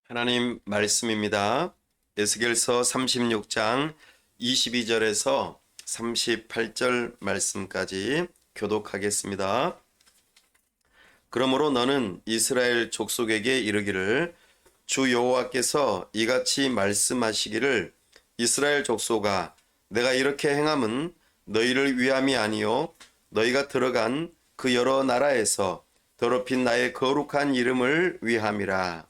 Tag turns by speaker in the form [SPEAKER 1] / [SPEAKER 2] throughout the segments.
[SPEAKER 1] 하나님 말씀입니다. 에스겔서 36장 22절에서 38절 말씀까지 교독하겠습니다. 그러므로 너는 이스라엘 족속에게 이르기를 주 여호와께서 이같이 말씀하시기를 이스라엘 족속아 내가 이렇게 행함은 너희를 위함이 아니요 너희가 들어간 그 여러 나라에서 더럽힌 나의 거룩한 이름을 위함이라.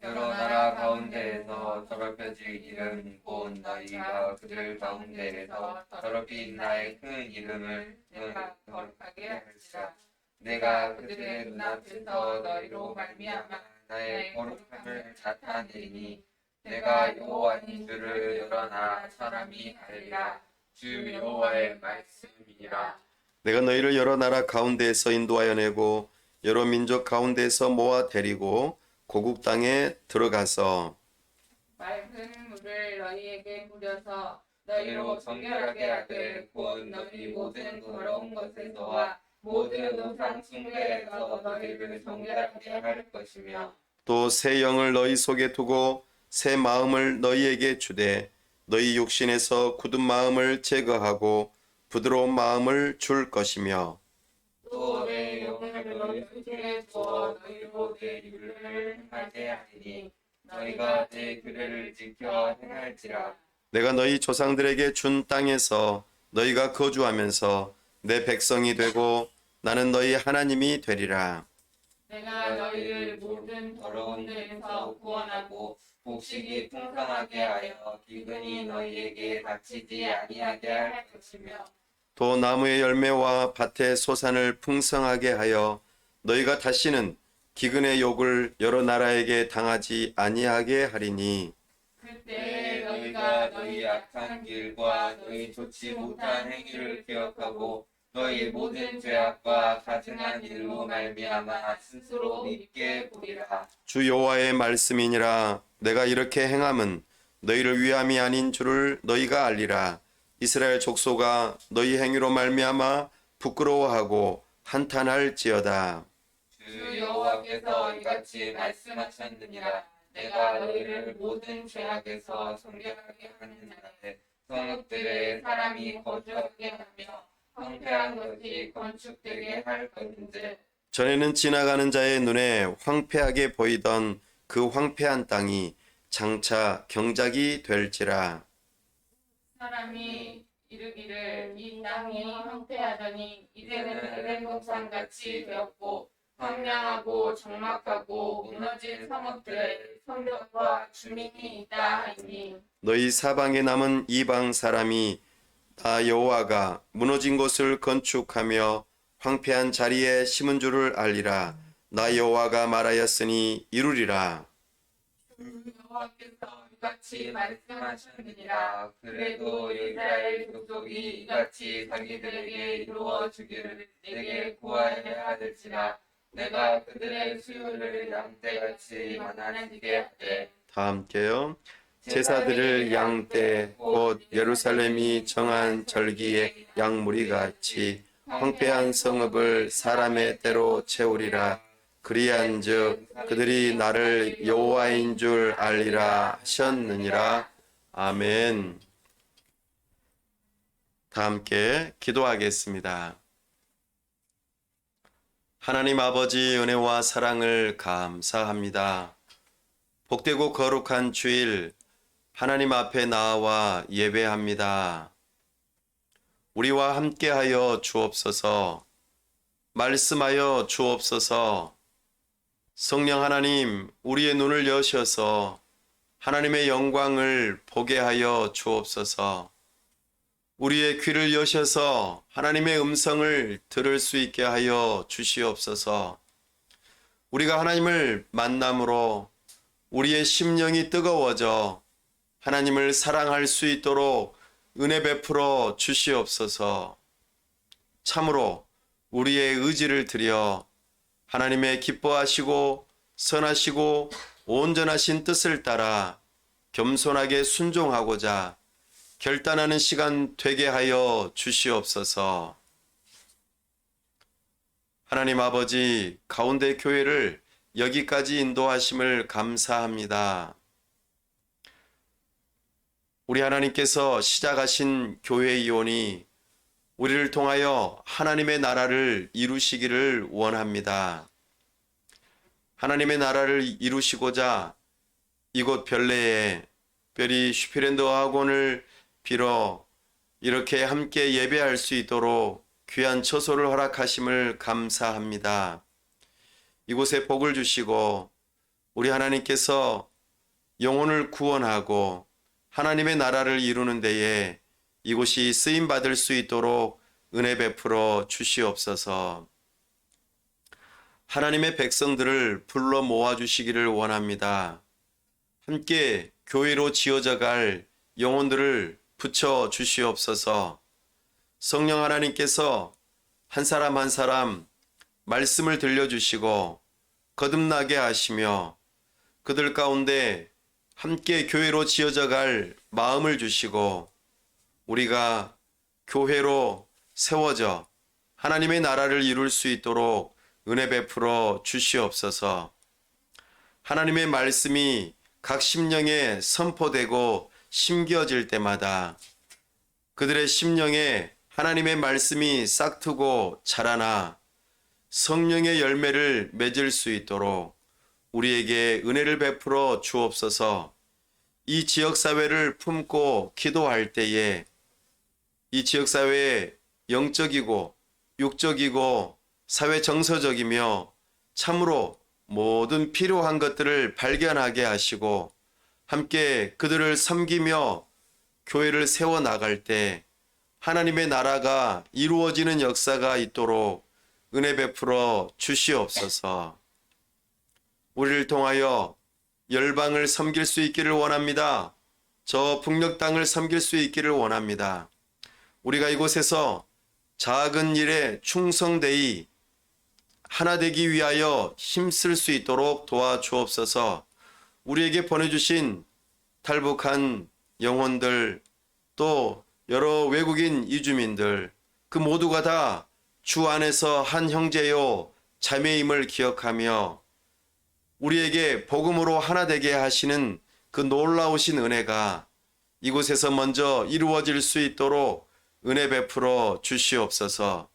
[SPEAKER 2] 여러 나라 가운데에서 더럽혀질 이름 곧 너희가 그들 가운데에서 더럽힌 나의 큰 이름을 내가 거룩하게 할지라. 내가 그들의 눈앞에서 너희로 말미암아 나의 거룩함을 나타내리니 내가 여호와인 줄을 여러 나라 사람이 알리라. 주 여호와의 말씀이니라.
[SPEAKER 1] 내가 너희를 여러 나라 가운데에서 인도하여 내고 여러 민족 가운데에서 모아 데리고 고국 땅에 들어가서
[SPEAKER 2] 맑은 물을 너희에게 뿌려서 너희로 정결하게 하되 곧 너희 모든 더러운 것에서와 모든 우상 숭배에서 너희를 정결하게 할 것이며
[SPEAKER 1] 또 새 영을 너희 속에 두고 새 마음을 너희에게 주되 너희 육신에서 굳은 마음을 제거하고 부드러운 마음을 줄 것이며
[SPEAKER 2] 또 내 영을 너희 속에 두어 너희로 내 율례를 행하게 하리니 너희가 내 규례를 지켜 행할지라.
[SPEAKER 1] 내가 너희 조상들에게 준 땅에서 너희가 거주하면서 내 백성이 되고 나는 너희 하나님이 되리라.
[SPEAKER 2] 내가 너희를 모든 더러운 데에서 구원하고 복식이 풍성하게 하여 기근이 너희에게 닥치지 아니하게 할 것이며
[SPEAKER 1] 또 나무의 열매와 밭의 소산을 풍성하게 하여 너희가 다시는 기근의 욕을 여러 나라에게 당하지 아니하게 하리니
[SPEAKER 2] 그때 너희가 너희 악한 길과 너희 좋지 못한 행위를 기억하고 너희 모든 죄악과 가증한 일로 말미암아 스스로 믿게 보리라.
[SPEAKER 1] 주 여호와의 말씀이니라. 내가 이렇게 행함은 너희를 위함이 아닌 줄을 너희가 알리라. 이스라엘 족속아 너희 행위로 말미암아 부끄러워하고 한탄할지어다.
[SPEAKER 2] 주 여호와께서 이같이 말씀하셨느니라. 내가 너희를 모든 죄악에서 정결하게 하는 날에 성읍들에 사람이 거주하게 하며 황폐한 것이 건축되게 할 것인지
[SPEAKER 1] 전에는 지나가는 자의 눈에 황폐하게 보이던 그 황폐한 땅이 장차 경작이 될지라.
[SPEAKER 2] 사람이 이르기를 이 땅이 황폐하더니 이제는 에덴 동산같이 되었고 황량하고 적막하고 무너진 성읍들에 성벽과 주민이 있다 하니
[SPEAKER 1] 너희 사방에 남은 이방 사람이 나 여호와가 무너진 곳을 건축하며 황폐한 자리에 심은 줄을 알리라. 나 여호와가 말하였으니 이루리라.
[SPEAKER 2] 여호와께서 이같이 말씀하셨느니라. 그래도 이스라엘 족속이 이같이 자기들에게 이루어 주기를 내게 구하여야 할지라. 내가 그들의 수요를 양떼같이 많아지게 하되
[SPEAKER 1] 다 함께요. 제사드릴 양떼 곧 예루살렘이 정한 절기의 양무리같이 황폐한 성읍을 사람의 때로 채우리라. 그리한즉 그들이 나를 여호와인 줄 알리라 하셨느니라. 아멘. 다 함께 기도하겠습니다. 하나님 아버지 은혜와 사랑을 감사합니다. 복되고 거룩한 주일 하나님 앞에 나와 예배합니다. 우리와 함께하여 주옵소서. 말씀하여 주옵소서. 성령 하나님, 우리의 눈을 여셔서 하나님의 영광을 보게 하여 주옵소서. 우리의 귀를 여셔서 하나님의 음성을 들을 수 있게 하여 주시옵소서. 우리가 하나님을 만남으로 우리의 심령이 뜨거워져 하나님을 사랑할 수 있도록 은혜 베풀어 주시옵소서. 참으로 우리의 의지를 드려 하나님의 기뻐하시고 선하시고 온전하신 뜻을 따라 겸손하게 순종하고자 결단하는 시간 되게 하여 주시옵소서. 하나님 아버지, 가운데 교회를 여기까지 인도하심을 감사합니다. 우리 하나님께서 시작하신 교회 이혼이 우리를 통하여 하나님의 나라를 이루시기를 원합니다. 하나님의 나라를 이루시고자 이곳 별내에 별이 슈피랜드 학원을 빌어 이렇게 함께 예배할 수 있도록 귀한 처소를 허락하심을 감사합니다. 이곳에 복을 주시고 우리 하나님께서 영혼을 구원하고 하나님의 나라를 이루는 데에 이곳이 쓰임받을 수 있도록 은혜 베풀어 주시옵소서. 하나님의 백성들을 불러 모아주시기를 원합니다. 함께 교회로 지어져 갈 영혼들을 붙여 주시옵소서. 성령 하나님께서 한 사람 한 사람 말씀을 들려주시고 거듭나게 하시며 그들 가운데 함께 교회로 지어져 갈 마음을 주시고 우리가 교회로 세워져 하나님의 나라를 이룰 수 있도록 은혜 베풀어 주시옵소서. 하나님의 말씀이 각 심령에 선포되고 심겨질 때마다 그들의 심령에 하나님의 말씀이 싹트고 자라나 성령의 열매를 맺을 수 있도록 우리에게 은혜를 베풀어 주옵소서. 이 지역사회를 품고 기도할 때에 이 지역사회에 영적이고 육적이고 사회 정서적이며 참으로 모든 필요한 것들을 발견하게 하시고 함께 그들을 섬기며 교회를 세워나갈 때 하나님의 나라가 이루어지는 역사가 있도록 은혜 베풀어 주시옵소서. 우리를 통하여 열방을 섬길 수 있기를 원합니다. 저 북녘 땅을 섬길 수 있기를 원합니다. 우리가 이곳에서 작은 일에 충성되이 하나 되기 위하여 힘쓸 수 있도록 도와주옵소서. 우리에게 보내주신 탈북한 영혼들 또 여러 외국인 이주민들 그 모두가 다 주 안에서 한 형제요 자매임을 기억하며 우리에게 복음으로 하나 되게 하시는 그 놀라우신 은혜가 이곳에서 먼저 이루어질 수 있도록 은혜 베풀어 주시옵소서.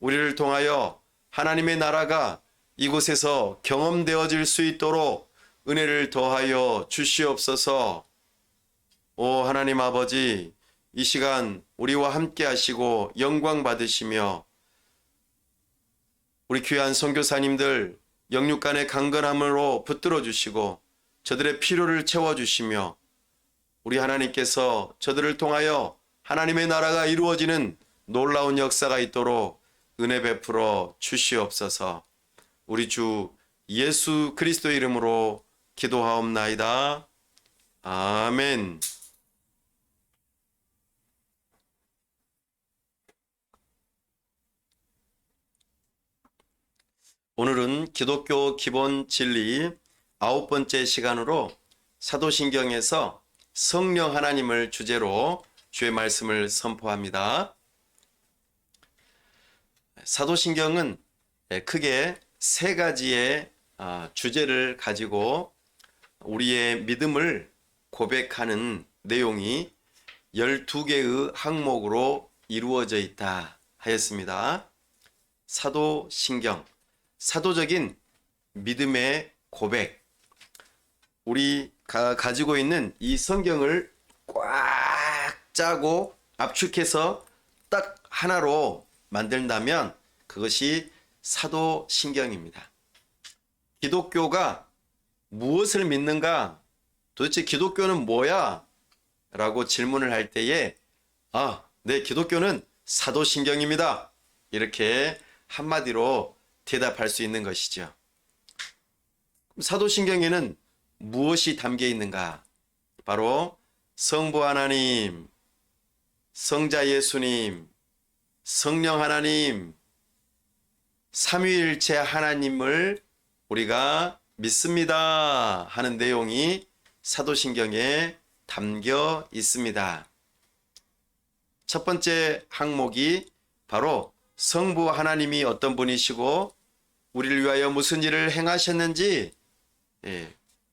[SPEAKER 1] 우리를 통하여 하나님의 나라가 이곳에서 경험되어질 수 있도록 은혜를 더하여 주시옵소서. 오 하나님 아버지, 이 시간 우리와 함께 하시고 영광 받으시며 우리 귀한 선교사님들 영육간의 강건함으로 붙들어 주시고 저들의 필요를 채워주시며 우리 하나님께서 저들을 통하여 하나님의 나라가 이루어지는 놀라운 역사가 있도록 은혜 베풀어 주시옵소서. 우리 주 예수 그리스도 이름으로 기도하옵나이다. 아멘. 오늘은 기독교 기본 진리 9번째 시간으로 사도신경에서 성령 하나님을 주제로 주의 말씀을 선포합니다. 사도신경은 크게 세 가지의 주제를 가지고 우리의 믿음을 고백하는 내용이 12개의 항목으로 이루어져 있다 하였습니다. 사도신경, 사도적인 믿음의 고백. 우리가 가지고 있는 이 성경을 꽉 짜고 압축해서 딱 하나로 만든다면 그것이 사도신경입니다. 기독교가 무엇을 믿는가? 도대체 기독교는 뭐야? 라고 질문을 할 때에 네, 기독교는 사도신경입니다. 이렇게 한마디로 대답할 수 있는 것이죠. 사도신경에는 무엇이 담겨 있는가? 바로 성부 하나님, 성자 예수님, 성령 하나님, 삼위일체 하나님을 우리가 믿습니다 하는 내용이 사도신경에 담겨 있습니다. 첫 번째 항목이 바로 성부 하나님이 어떤 분이시고 우리를 위하여 무슨 일을 행하셨는지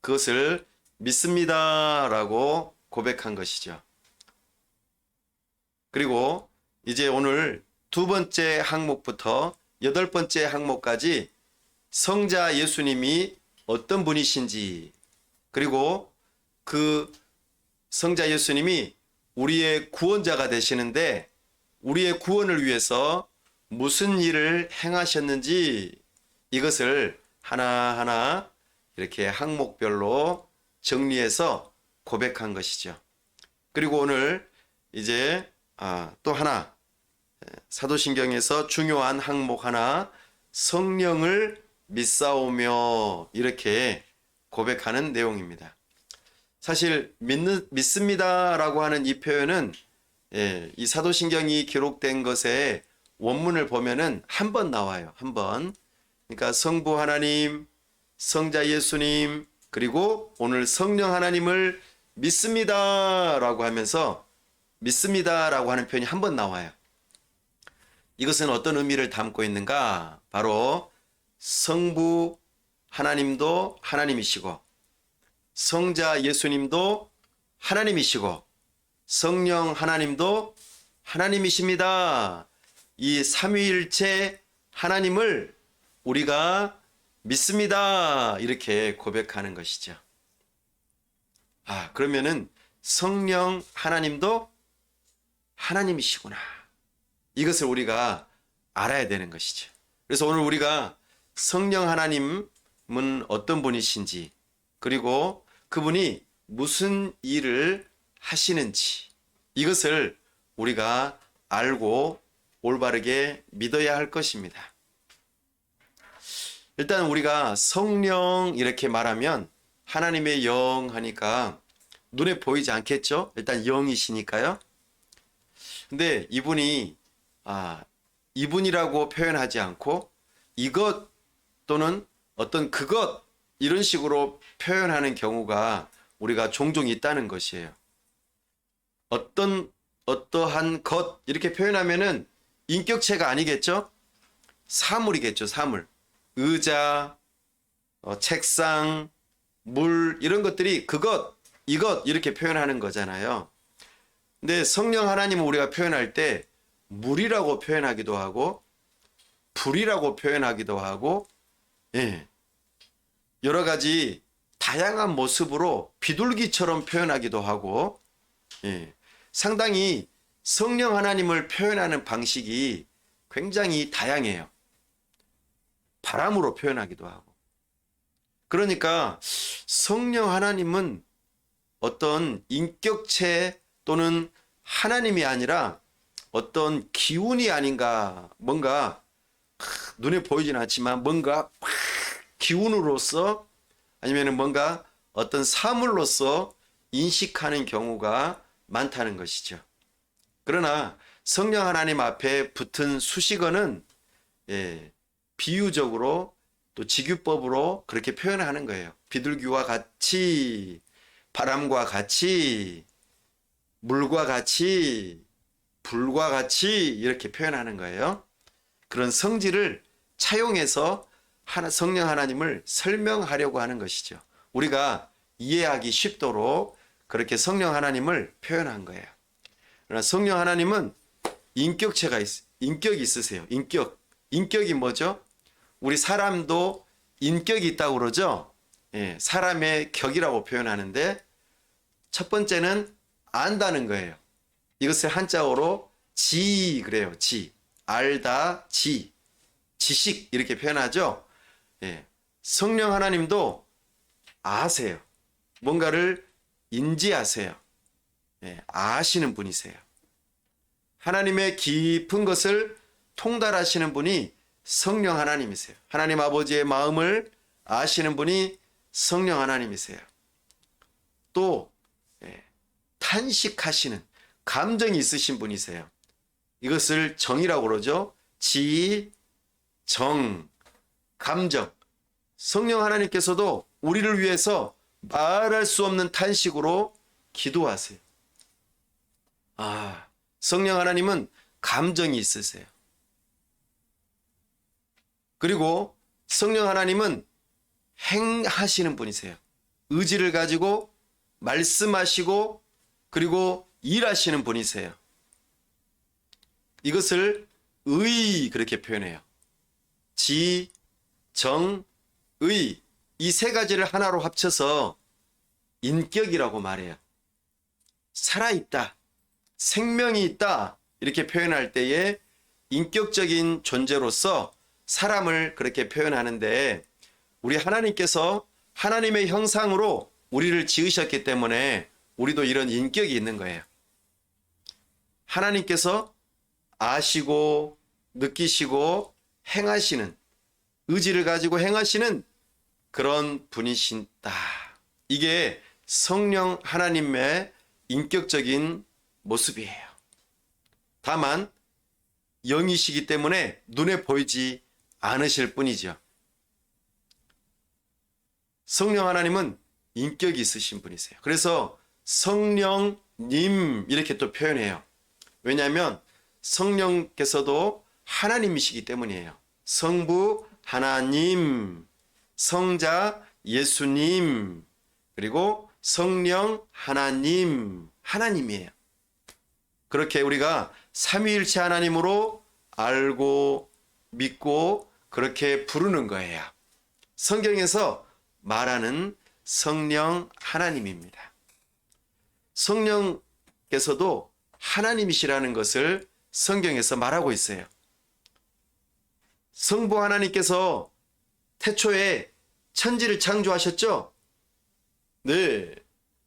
[SPEAKER 1] 그것을 믿습니다라고 고백한 것이죠. 그리고 이제 오늘 두 번째 항목부터 여덟 번째 항목까지 성자 예수님이 어떤 분이신지, 그리고 그 성자 예수님이 우리의 구원자가 되시는데 우리의 구원을 위해서 무슨 일을 행하셨는지, 이것을 하나하나 이렇게 항목별로 정리해서 고백한 것이죠. 그리고 오늘 이제 또 하나, 사도신경에서 중요한 항목 하나, 성령을 믿사오며, 이렇게 고백하는 내용입니다. 사실 믿습니다라고 하는 이 표현은 이 사도신경이 기록된 것에 원문을 보면은 한 번 나와요. 한 번. 그러니까 성부 하나님, 성자 예수님, 그리고 오늘 성령 하나님을 믿습니다라고 하면서 믿습니다라고 하는 표현이 한 번 나와요. 이것은 어떤 의미를 담고 있는가? 바로 성부 하나님도 하나님이시고, 성자 예수님도 하나님이시고, 성령 하나님도 하나님이십니다. 이 삼위일체 하나님을 우리가 믿습니다. 이렇게 고백하는 것이죠. 그러면은 성령 하나님도 하나님이시구나. 이것을 우리가 알아야 되는 것이죠. 그래서 오늘 우리가 성령 하나님은 어떤 분이신지, 그리고 그분이 무슨 일을 하시는지, 이것을 우리가 알고 올바르게 믿어야 할 것입니다. 일단 우리가 성령 이렇게 말하면 하나님의 영 하니까 눈에 보이지 않겠죠? 일단 영이시니까요. 근데 이분이 이분이라고 표현하지 않고 이것 또는 어떤 그것, 이런 식으로 표현하는 경우가 우리가 종종 있다는 것이에요. 어떠한 것, 이렇게 표현하면은 인격체가 아니겠죠? 사물이겠죠, 사물. 의자, 책상, 물, 이런 것들이 그것, 이것, 이렇게 표현하는 거잖아요. 근데 성령 하나님은 우리가 표현할 때 물이라고 표현하기도 하고 불이라고 표현하기도 하고 여러 가지 다양한 모습으로 비둘기처럼 표현하기도 하고 상당히 성령 하나님을 표현하는 방식이 굉장히 다양해요. 바람으로 표현하기도 하고. 그러니까 성령 하나님은 어떤 인격체 또는 하나님이 아니라 어떤 기운이 아닌가, 뭔가 눈에 보이진 않지만 뭔가 기운으로서 아니면 뭔가 어떤 사물로서 인식하는 경우가 많다는 것이죠. 그러나 성령 하나님 앞에 붙은 수식어는 비유적으로 또 직유법으로 그렇게 표현하는 거예요. 비둘기와 같이, 바람과 같이, 물과 같이, 불과 같이, 이렇게 표현하는 거예요. 그런 성질을 차용해서 성령 하나님을 설명하려고 하는 것이죠. 우리가 이해하기 쉽도록 그렇게 성령 하나님을 표현한 거예요. 그러나 성령 하나님은 인격이 있으세요. 인격이 뭐죠? 우리 사람도 인격이 있다고 그러죠. 사람의 격이라고 표현하는데 첫 번째는 안다는 거예요. 이것을 한자어로 지 그래요. 지. 알다, 지식 이렇게 표현하죠. 성령 하나님도 아세요. 뭔가를 인지하세요. 아시는 분이세요. 하나님의 깊은 것을 통달하시는 분이 성령 하나님이세요. 하나님 아버지의 마음을 아시는 분이 성령 하나님이세요. 또 탄식하시는 감정이 있으신 분이세요. 이것을 정이라고 그러죠. 지, 정, 감정. 성령 하나님께서도 우리를 위해서 말할 수 없는 탄식으로 기도하세요. 성령 하나님은 감정이 있으세요. 그리고 성령 하나님은 행하시는 분이세요. 의지를 가지고 말씀하시고 그리고 일하시는 분이세요. 이것을 의 그렇게 표현해요. 지, 정, 의 이 세 가지를 하나로 합쳐서 인격이라고 말해요. 살아있다, 생명이 있다 이렇게 표현할 때에 인격적인 존재로서 사람을 그렇게 표현하는데 우리 하나님께서 하나님의 형상으로 우리를 지으셨기 때문에 우리도 이런 인격이 있는 거예요. 하나님께서 아시고 느끼시고 행하시는 의지를 가지고 행하시는 그런 분이신다. 이게 성령 하나님의 인격적인 모습이에요. 다만 영이시기 때문에 눈에 보이지 않으실 뿐이죠. 성령 하나님은 인격이 있으신 분이세요. 그래서 성령님 이렇게 또 표현해요. 왜냐하면 성령께서도 하나님이시기 때문이에요. 성부 하나님, 성자 예수님, 그리고 성령 하나님, 하나님이에요. 그렇게 우리가 삼위일체 하나님으로 알고 믿고 그렇게 부르는 거예요. 성경에서 말하는 성령 하나님입니다. 성령께서도 하나님이시라는 것을 성경에서 말하고 있어요. 성부 하나님께서 태초에 천지를 창조하셨죠? 네.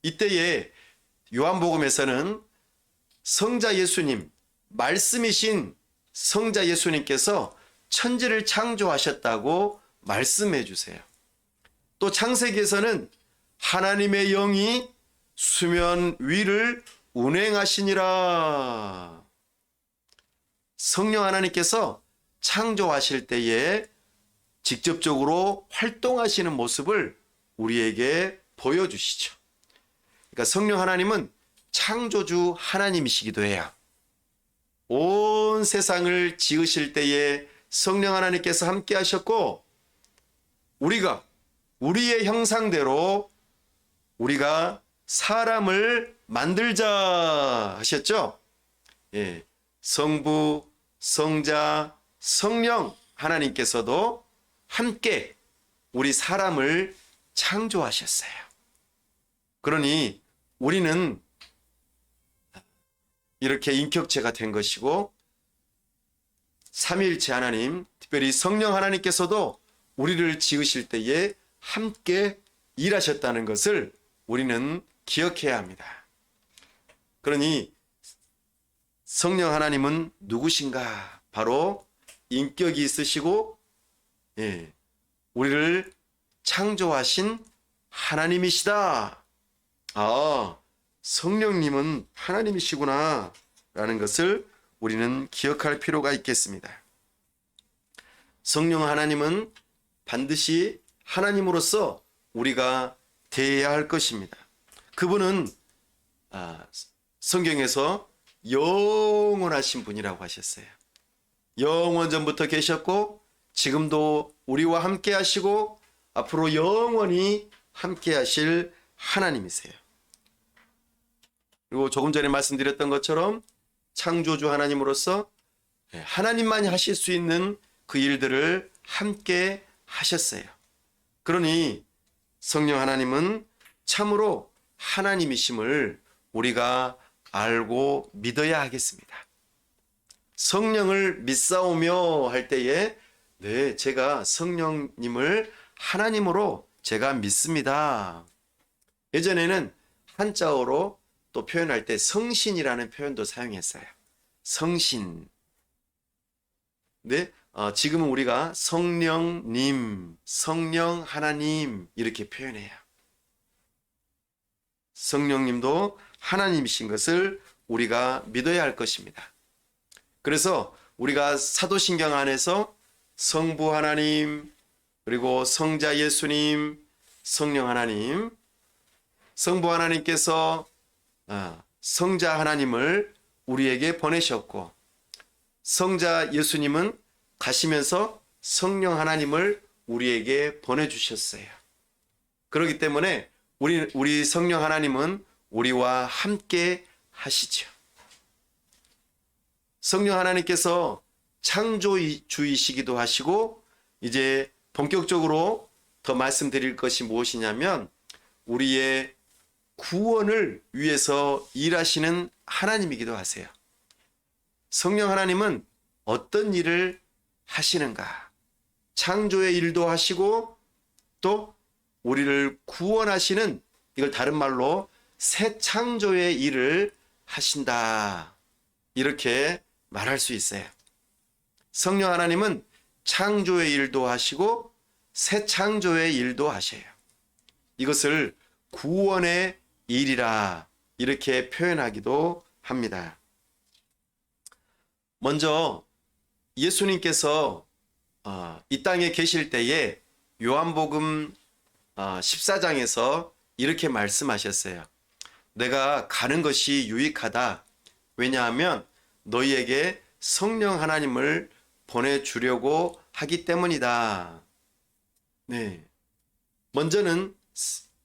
[SPEAKER 1] 이때에 요한복음에서는 성자 예수님, 말씀이신 성자 예수님께서 천지를 창조하셨다고 말씀해 주세요. 또 창세기에서는 하나님의 영이 수면 위를 운행하시니라. 성령 하나님께서 창조하실 때에 직접적으로 활동하시는 모습을 우리에게 보여주시죠. 그러니까 성령 하나님은 창조주 하나님이시기도 해요. 온 세상을 지으실 때에 성령 하나님께서 함께 하셨고 우리가 우리의 형상대로 우리가 사람을 만들자 하셨죠. 예, 성부, 성자, 성령 하나님께서도 함께 우리 사람을 창조하셨어요. 그러니 우리는 이렇게 인격체가 된 것이고 삼위일체 하나님, 특별히 성령 하나님께서도 우리를 지으실 때에 함께 일하셨다는 것을 우리는 기억해야 합니다. 그러니 성령 하나님은 누구신가? 바로 인격이 있으시고 우리를 창조하신 하나님이시다. 아, 성령님은 하나님이시구나 라는 것을 우리는 기억할 필요가 있겠습니다. 성령 하나님은 반드시 하나님으로서 우리가 대해야 할 것입니다. 그분은 성경에서 영원하신 분이라고 하셨어요. 영원 전부터 계셨고 지금도 우리와 함께 하시고 앞으로 영원히 함께 하실 하나님이세요. 그리고 조금 전에 말씀드렸던 것처럼 창조주 하나님으로서 하나님만이 하실 수 있는 그 일들을 함께 하셨어요. 그러니 성령 하나님은 참으로 하나님이심을 우리가 알고 믿어야 하겠습니다. 성령을 믿사오며 할 때에 네, 제가 성령님을 하나님으로 제가 믿습니다. 예전에는 한자어로 또 표현할 때 성신이라는 표현도 사용했어요. 성신. 네, 지금은 우리가 성령님, 성령 하나님 이렇게 표현해요. 성령님도 하나님이신 것을 우리가 믿어야 할 것입니다. 그래서 우리가 사도신경 안에서 성부 하나님, 그리고 성자 예수님, 성령 하나님, 성부 하나님께서 성자 하나님을 우리에게 보내셨고 성자 예수님은 가시면서 성령 하나님을 우리에게 보내주셨어요. 그렇기 때문에 우리 성령 하나님은 우리와 함께 하시죠. 성령 하나님께서 창조주이시기도 하시고, 이제 본격적으로 더 말씀드릴 것이 무엇이냐면, 우리의 구원을 위해서 일하시는 하나님이기도 하세요. 성령 하나님은 어떤 일을 하시는가? 창조의 일도 하시고, 또 우리를 구원하시는, 이걸 다른 말로 새 창조의 일을 하신다, 이렇게 말할 수 있어요. 성령 하나님은 창조의 일도 하시고 새 창조의 일도 하셔요. 이것을 구원의 일이라 이렇게 표현하기도 합니다. 먼저 예수님께서 이 땅에 계실 때에 요한복음 14장에서 이렇게 말씀하셨어요. 내가 가는 것이 유익하다. 왜냐하면 너희에게 성령 하나님을 보내주려고 하기 때문이다. 네. 먼저는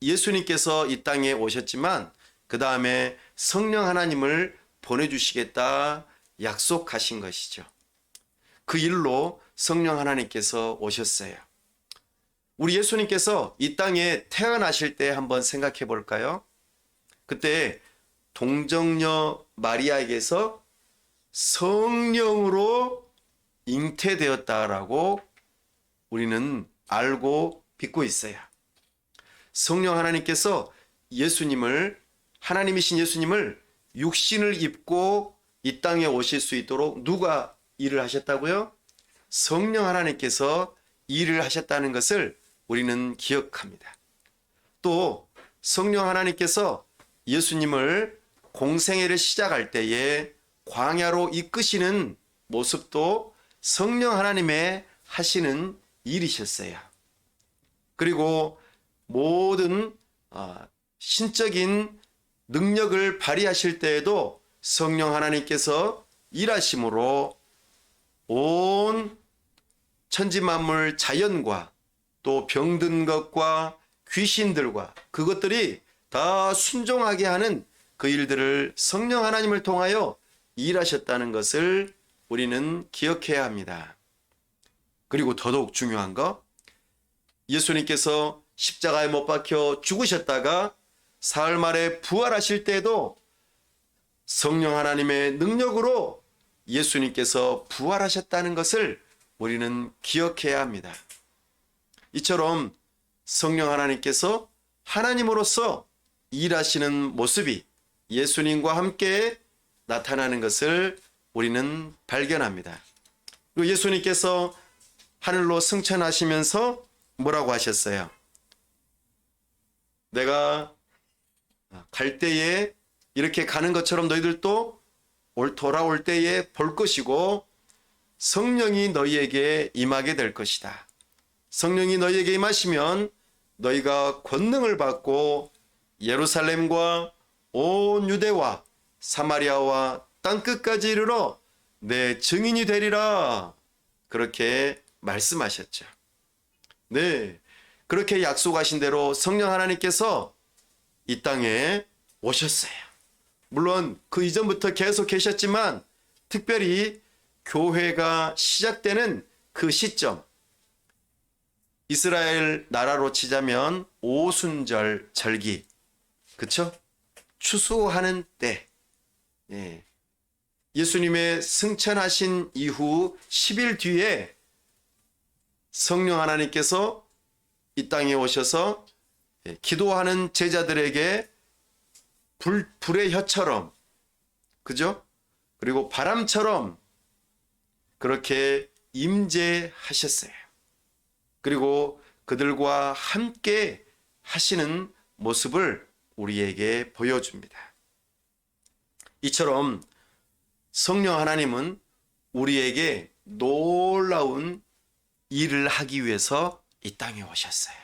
[SPEAKER 1] 예수님께서 이 땅에 오셨지만 그 다음에 성령 하나님을 보내주시겠다 약속하신 것이죠. 그 일로 성령 하나님께서 오셨어요. 우리 예수님께서 이 땅에 태어나실 때 한번 생각해 볼까요? 그때 동정녀 마리아에게서 성령으로 잉태되었다라고 우리는 알고 믿고 있어요. 성령 하나님께서 하나님이신 예수님을 육신을 입고 이 땅에 오실 수 있도록 누가 일을 하셨다고요? 성령 하나님께서 일을 하셨다는 것을 우리는 기억합니다. 또 성령 하나님께서 예수님을 공생애를 시작할 때에 광야로 이끄시는 모습도 성령 하나님의 하시는 일이셨어요. 그리고 모든 신적인 능력을 발휘하실 때에도 성령 하나님께서 일하심으로 온 천지만물 자연과 또 병든 것과 귀신들과 그것들이 다 순종하게 하는 그 일들을 성령 하나님을 통하여 일하셨다는 것을 우리는 기억해야 합니다. 그리고 더더욱 중요한 거, 예수님께서 십자가에 못 박혀 죽으셨다가 사흘 만에 부활하실 때에도 성령 하나님의 능력으로 예수님께서 부활하셨다는 것을 우리는 기억해야 합니다. 이처럼 성령 하나님께서 하나님으로서 일하시는 모습이 예수님과 함께 나타나는 것을 우리는 발견합니다. 그리고 예수님께서 하늘로 승천하시면서 뭐라고 하셨어요? 내가 갈 때에 이렇게 가는 것처럼 너희들도 돌아올 때에 볼 것이고 성령이 너희에게 임하게 될 것이다. 성령이 너희에게 임하시면 너희가 권능을 받고 예루살렘과 온 유대와 사마리아와 땅끝까지 이르러 내 증인이 되리라. 그렇게 말씀하셨죠. 네, 그렇게 약속하신 대로 성령 하나님께서 이 땅에 오셨어요. 물론 그 이전부터 계속 계셨지만 특별히 교회가 시작되는 그 시점, 이스라엘 나라로 치자면 오순절 절기, 그쵸? 추수하는 때, 예. 예수님의 승천하신 이후 10일 뒤에 성령 하나님께서 이 땅에 오셔서 기도하는 제자들에게 불의 혀처럼, 그죠? 그리고 바람처럼 그렇게 임재하셨어요. 그리고 그들과 함께 하시는 모습을 우리에게 보여줍니다. 이처럼 성령 하나님은 우리에게 놀라운 일을 하기 위해서 이 땅에 오셨어요.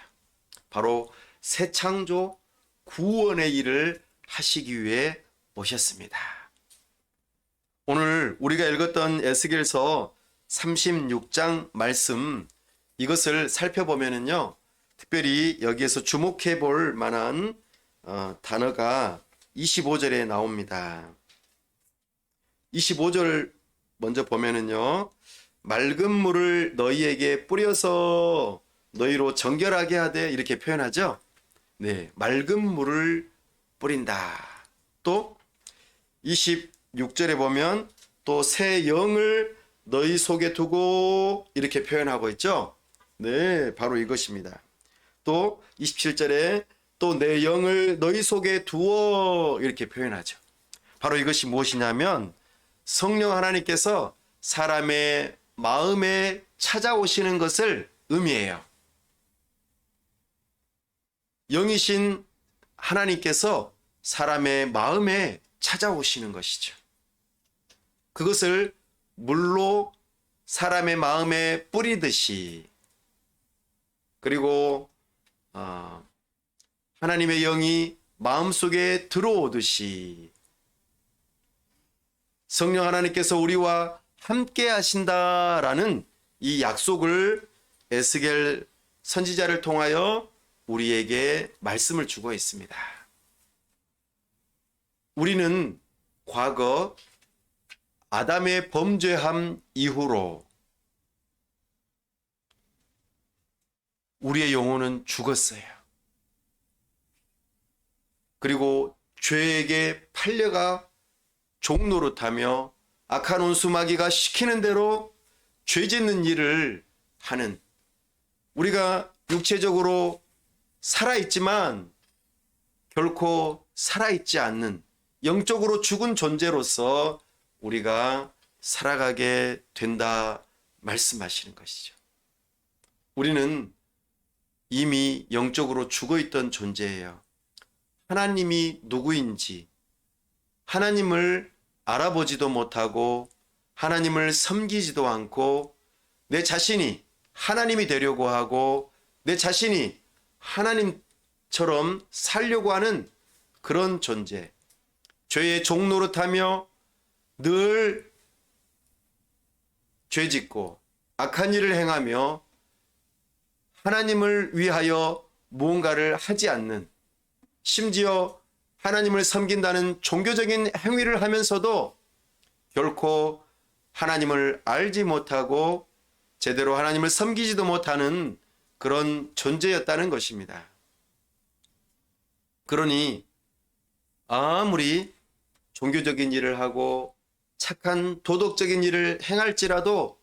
[SPEAKER 1] 바로 새 창조 구원의 일을 하시기 위해 오셨습니다. 오늘 우리가 읽었던 에스겔서 36장 말씀, 이것을 살펴보면은요, 특별히 여기에서 주목해 볼 만한 단어가 25절에 나옵니다. 25절 먼저 보면은요, 맑은 물을 너희에게 뿌려서 너희로 정결하게 하되, 이렇게 표현하죠. 네, 맑은 물을 뿌린다. 또 26절에 보면 또 새 영을 너희 속에 두고, 이렇게 표현하고 있죠. 네, 바로 이것입니다. 또 27절에 또 내 영을 너희 속에 두어, 이렇게 표현하죠. 바로 이것이 무엇이냐면 성령 하나님께서 사람의 마음에 찾아오시는 것을 의미해요. 영이신 하나님께서 사람의 마음에 찾아오시는 것이죠. 그것을 물로 사람의 마음에 뿌리듯이, 그리고 하나님의 영이 마음속에 들어오듯이 성령 하나님께서 우리와 함께 하신다라는 이 약속을 에스겔 선지자를 통하여 우리에게 말씀을 주고 있습니다. 우리는 과거 아담의 범죄함 이후로 우리의 영혼은 죽었어요. 그리고 죄에게 팔려가 종노릇하며 악한 온수마귀가 시키는 대로 죄 짓는 일을 하는, 우리가 육체적으로 살아있지만 결코 살아있지 않는 영적으로 죽은 존재로서 우리가 살아가게 된다 말씀하시는 것이죠. 우리는 이미 영적으로 죽어있던 존재예요. 하나님이 누구인지, 하나님을 알아보지도 못하고 하나님을 섬기지도 않고 내 자신이 하나님이 되려고 하고 내 자신이 하나님처럼 살려고 하는 그런 존재, 죄의 종노릇하며 늘 죄짓고 악한 일을 행하며 하나님을 위하여 무언가를 하지 않는, 심지어 하나님을 섬긴다는 종교적인 행위를 하면서도 결코 하나님을 알지 못하고 제대로 하나님을 섬기지도 못하는 그런 존재였다는 것입니다. 그러니 아무리 종교적인 일을 하고 착한 도덕적인 일을 행할지라도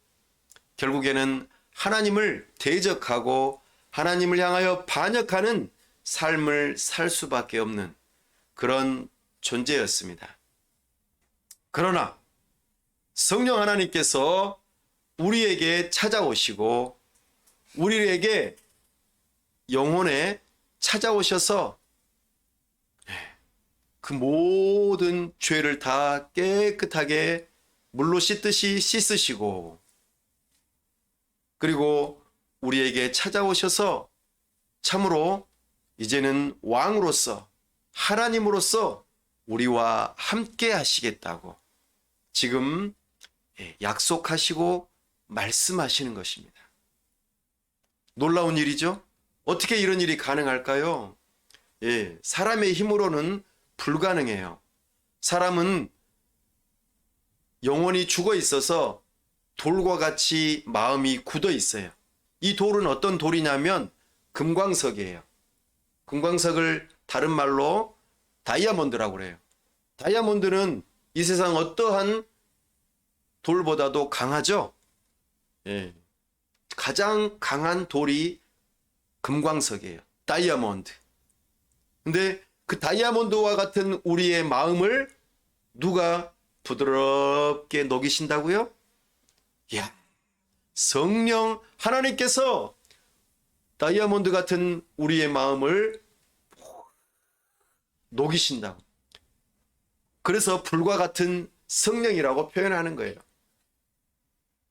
[SPEAKER 1] 결국에는 하나님을 대적하고 하나님을 향하여 반역하는 삶을 살 수밖에 없는 그런 존재였습니다. 그러나 성령 하나님께서 우리에게 찾아오시고 우리에게 영혼에 찾아오셔서 그 모든 죄를 다 깨끗하게 물로 씻듯이 씻으시고, 그리고 우리에게 찾아오셔서 참으로 이제는 왕으로서 하나님으로서 우리와 함께 하시겠다고 지금 약속하시고 말씀하시는 것입니다. 놀라운 일이죠? 어떻게 이런 일이 가능할까요? 사람의 힘으로는 불가능해요. 사람은 영혼이 죽어 있어서 돌과 같이 마음이 굳어 있어요. 이 돌은 어떤 돌이냐면 금광석이에요. 금광석을 다른 말로 다이아몬드라고 그래요. 다이아몬드는 이 세상 어떠한 돌보다도 강하죠? 가장 강한 돌이 금광석이에요. 다이아몬드. 근데 그 다이아몬드와 같은 우리의 마음을 누가 부드럽게 녹이신다고요? 성령 하나님께서 다이아몬드 같은 우리의 마음을 녹이신다고. 그래서 불과 같은 성령이라고 표현하는 거예요.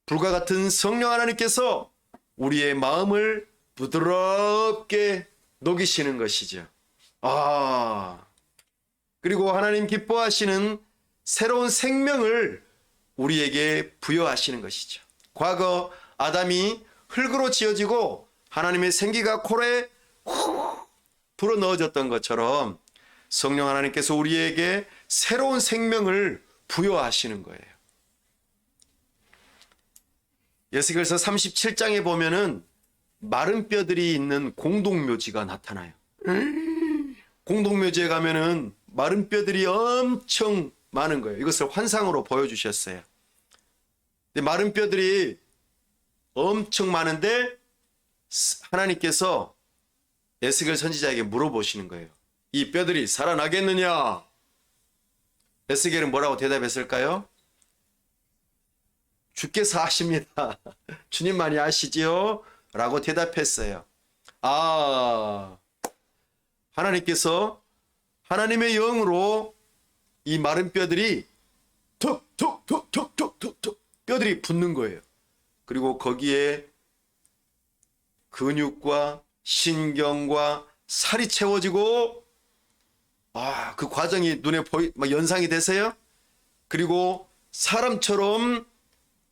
[SPEAKER 1] 불과 같은 성령 하나님께서 우리의 마음을 부드럽게 녹이시는 것이죠. 그리고 하나님 기뻐하시는 새로운 생명을 우리에게 부여하시는 것이죠. 과거 아담이 흙으로 지어지고 하나님의 생기가 코에 후 불어 넣어졌던 것처럼 성령 하나님께서 우리에게 새로운 생명을 부여하시는 거예요. 에스겔서 37장에 보면은 마른 뼈들이 있는 공동묘지가 나타나요. 공동묘지에 가면은 마른 뼈들이 엄청 많은 거예요. 이것을 환상으로 보여주셨어요. 근데 마른 뼈들이 엄청 많은데 하나님께서 에스겔 선지자에게 물어보시는 거예요. 이 뼈들이 살아나겠느냐? 에스겔은 뭐라고 대답했을까요? 주께서 아십니다. 주님만이 아시지요? 라고 대답했어요. 하나님께서 하나님의 영으로 이 마른 뼈들이 툭툭툭툭툭툭툭 뼈들이 붙는 거예요. 그리고 거기에 근육과 신경과 살이 채워지고 그 과정이 눈에 막 연상이 되세요? 그리고 사람처럼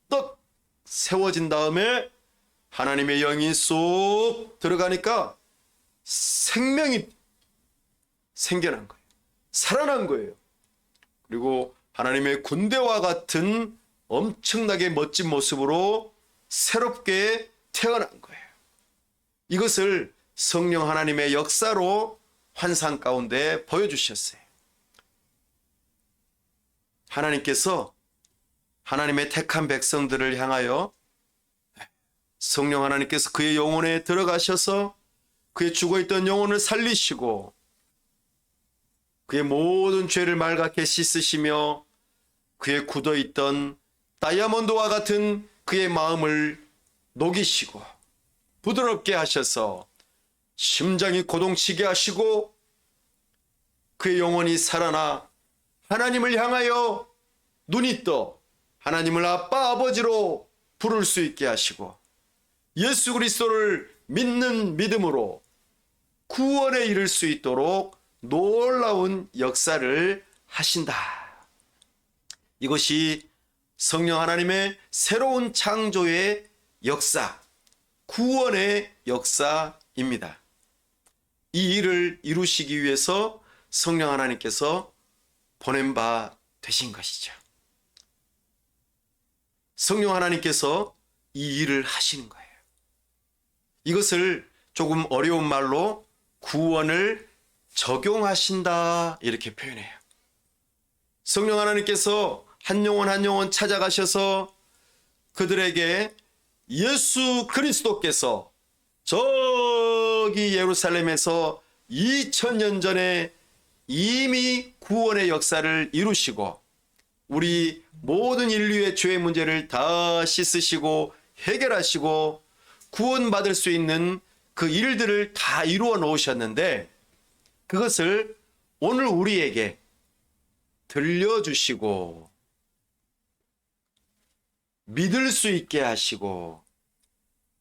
[SPEAKER 1] 떡 세워진 다음에 하나님의 영이 쏙 들어가니까 생명이 생겨난 거예요. 살아난 거예요. 그리고 하나님의 군대와 같은 엄청나게 멋진 모습으로 새롭게 태어난 거예요. 이것을 성령 하나님의 역사로 환상 가운데 보여주셨어요. 하나님께서 하나님의 택한 백성들을 향하여 성령 하나님께서 그의 영혼에 들어가셔서 그의 죽어있던 영혼을 살리시고 그의 모든 죄를 맑게 씻으시며 그의 굳어있던 다이아몬드와 같은 그의 마음을 녹이시고 부드럽게 하셔서 심장이 고동치게 하시고 그의 영혼이 살아나 하나님을 향하여 눈이 떠 하나님을 아빠 아버지로 부를 수 있게 하시고 예수 그리스도를 믿는 믿음으로 구원에 이를 수 있도록 놀라운 역사를 하신다. 이것이 성령 하나님의 새로운 창조의 역사, 구원의 역사입니다. 이 일을 이루시기 위해서 성령 하나님께서 보낸 바 되신 것이죠. 성령 하나님께서 이 일을 하시는 거예요. 이것을 조금 어려운 말로 구원을 적용하신다 이렇게 표현해요. 성령 하나님께서 한 영혼 한 영혼 찾아가셔서 그들에게 예수 그리스도께서 저기 예루살렘에서 2000년 전에 이미 구원의 역사를 이루시고 우리 모든 인류의 죄의 문제를 다 씻으시고 해결하시고 구원받을 수 있는 그 일들을 다 이루어 놓으셨는데 그것을 오늘 우리에게 들려주시고 믿을 수 있게 하시고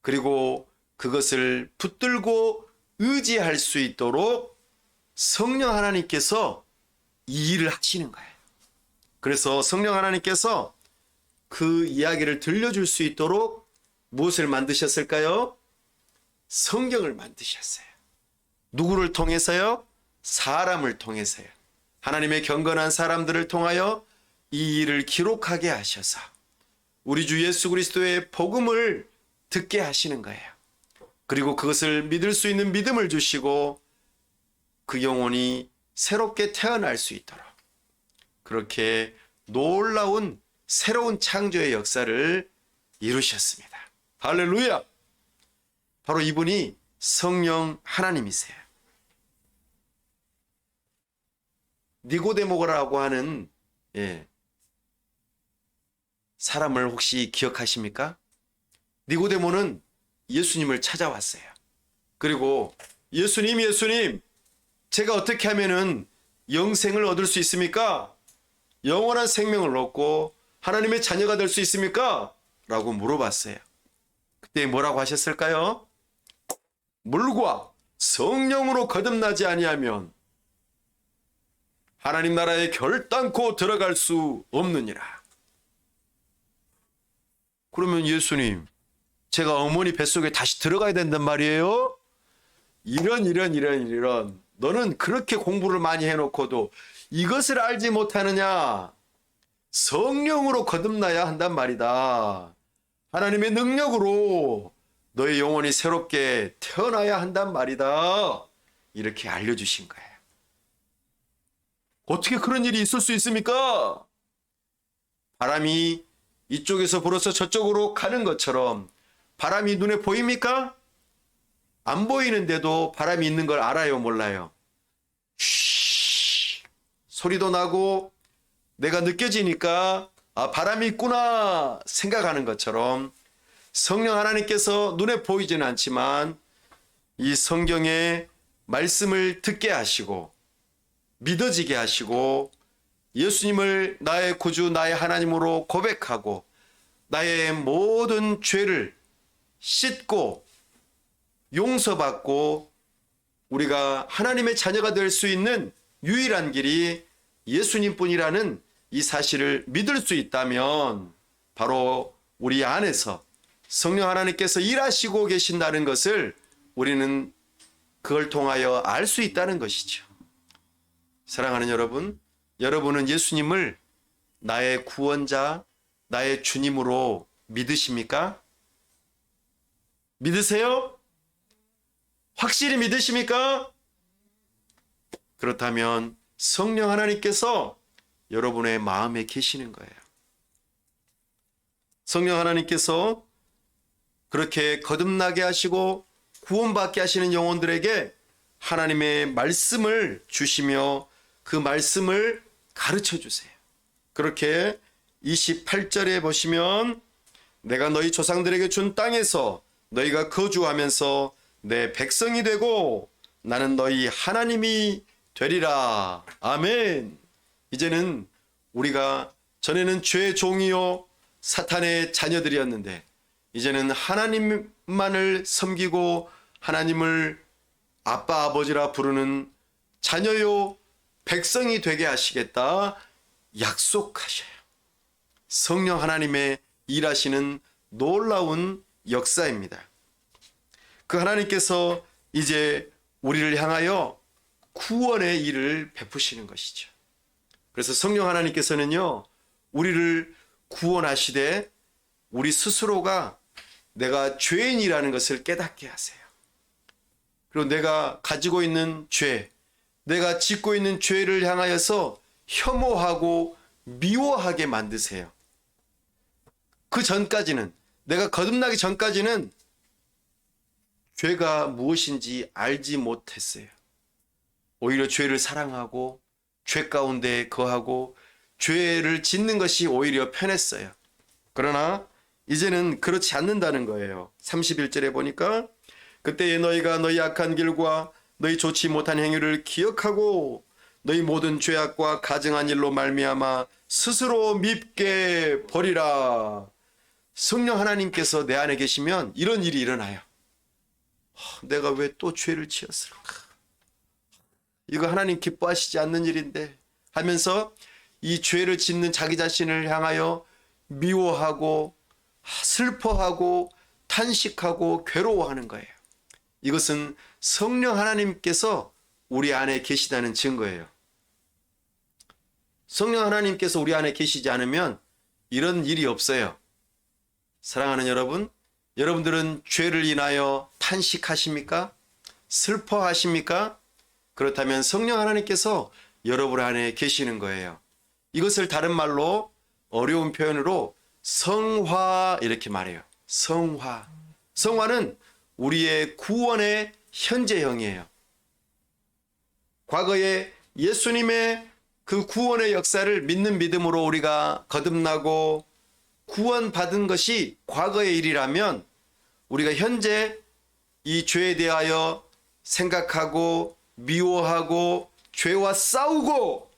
[SPEAKER 1] 그리고 그것을 붙들고 의지할 수 있도록 성령 하나님께서 이 일을 하시는 거예요. 그래서 성령 하나님께서 그 이야기를 들려줄 수 있도록 무엇을 만드셨을까요? 성경을 만드셨어요. 누구를 통해서요? 사람을 통해서요. 하나님의 경건한 사람들을 통하여 이 일을 기록하게 하셔서 우리 주 예수 그리스도의 복음을 듣게 하시는 거예요. 그리고 그것을 믿을 수 있는 믿음을 주시고 그 영혼이 새롭게 태어날 수 있도록 그렇게 놀라운 새로운 창조의 역사를 이루셨습니다. 할렐루야! 바로 이분이 성령 하나님이세요. 니고데모라고 하는 사람을 혹시 기억하십니까? 니고데모는 예수님을 찾아왔어요. 그리고 예수님, 제가 어떻게 하면은 영생을 얻을 수 있습니까? 영원한 생명을 얻고 하나님의 자녀가 될 수 있습니까? 라고 물어봤어요. 그때 뭐라고 하셨을까요? 물과 성령으로 거듭나지 아니하면 하나님 나라에 결단코 들어갈 수 없느니라. 그러면 예수님, 제가 어머니 뱃속에 다시 들어가야 된단 말이에요? 이런. 너는 그렇게 공부를 많이 해놓고도 이것을 알지 못하느냐? 성령으로 거듭나야 한단 말이다. 하나님의 능력으로 너의 영혼이 새롭게 태어나야 한단 말이다. 이렇게 알려주신 거예요. 어떻게 그런 일이 있을 수 있습니까? 바람이 이쪽에서 불어서 저쪽으로 가는 것처럼 바람이 눈에 보입니까? 안 보이는데도 바람이 있는 걸 알아요, 몰라요? 쉬, 소리도 나고 내가 느껴지니까 바람이 있구나 생각하는 것처럼 성령 하나님께서 눈에 보이지는 않지만 이 성경의 말씀을 듣게 하시고 믿어지게 하시고 예수님을 나의 구주, 나의 하나님으로 고백하고 나의 모든 죄를 씻고 용서받고 우리가 하나님의 자녀가 될 수 있는 유일한 길이 예수님뿐이라는 이 사실을 믿을 수 있다면 바로 우리 안에서 성령 하나님께서 일하시고 계신다는 것을 우리는 그걸 통하여 알 수 있다는 것이죠. 사랑하는 여러분, 여러분은 예수님을 나의 구원자, 나의 주님으로 믿으십니까? 믿으세요? 확실히 믿으십니까? 그렇다면 성령 하나님께서 여러분의 마음에 계시는 거예요. 성령 하나님께서 그렇게 거듭나게 하시고 구원받게 하시는 영혼들에게 하나님의 말씀을 주시며 그 말씀을 가르쳐 주세요. 그렇게 28절에 보시면 내가 너희 조상들에게 준 땅에서 너희가 거주하면서 내 백성이 되고 나는 너희 하나님이 되리라. 아멘. 이제는 우리가 전에는 죄의 종이요 사탄의 자녀들이었는데 이제는 하나님만을 섬기고 하나님을 아빠 아버지라 부르는 자녀요 백성이 되게 하시겠다 약속하셔요. 성령 하나님의 일하시는 놀라운 역사입니다. 그 하나님께서 이제 우리를 향하여 구원의 일을 베푸시는 것이죠. 그래서 성령 하나님께서는요, 우리를 구원하시되 우리 스스로가 내가 죄인이라는 것을 깨닫게 하세요. 그리고 내가 가지고 있는 죄, 내가 짓고 있는 죄를 향하여서 혐오하고 미워하게 만드세요. 그 전까지는, 내가 거듭나기 전까지는 죄가 무엇인지 알지 못했어요. 오히려 죄를 사랑하고 죄 가운데 거하고 죄를 짓는 것이 오히려 편했어요. 그러나 이제는 그렇지 않는다는 거예요. 31절에 보니까 그때에 너희가 너희 악한 길과 너희 좋지 못한 행위를 기억하고 너희 모든 죄악과 가증한 일로 말미암아 스스로 밉게 버리라. 성령 하나님께서 내 안에 계시면 이런 일이 일어나요. 내가 왜 또 죄를 지었을까? 이거 하나님 기뻐하시지 않는 일인데 하면서 이 죄를 짓는 자기 자신을 향하여 미워하고 슬퍼하고 탄식하고 괴로워하는 거예요. 이것은 성령 하나님께서 우리 안에 계시다는 증거예요. 성령 하나님께서 우리 안에 계시지 않으면 이런 일이 없어요. 사랑하는 여러분, 여러분들은 죄를 인하여 탄식하십니까? 슬퍼하십니까? 그렇다면 성령 하나님께서 여러분 안에 계시는 거예요. 이것을 다른 말로 어려운 표현으로 성화 이렇게 말해요. 성화. 성화는 우리의 구원의 현재형이에요. 과거에 예수님의 그 구원의 역사를 믿는 믿음으로 우리가 거듭나고 구원받은 것이 과거의 일이라면 우리가 현재 이 죄에 대하여 생각하고 미워하고 죄와 싸우고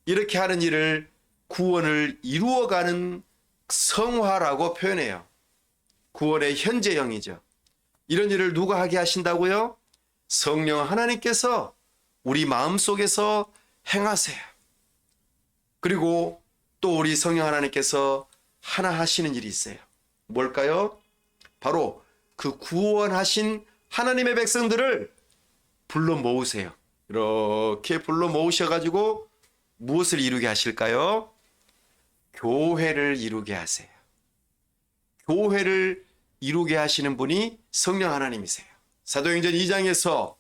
[SPEAKER 1] 이렇게 하는 일을 구원을 이루어가는 성화라고 표현해요. 구원의 현재형이죠. 이런 일을 누가 하게 하신다고요? 성령 하나님께서 우리 마음속에서 행하세요. 그리고 또 우리 성령 하나님께서 하나 하시는 일이 있어요. 뭘까요? 바로 그 구원하신 하나님의 백성들을 불러 모으세요. 이렇게 불러 모으셔가지고 무엇을 이루게 하실까요? 교회를 이루게 하세요. 교회를 이루게 하시는 분이 성령 하나님이세요. 사도행전 2장에서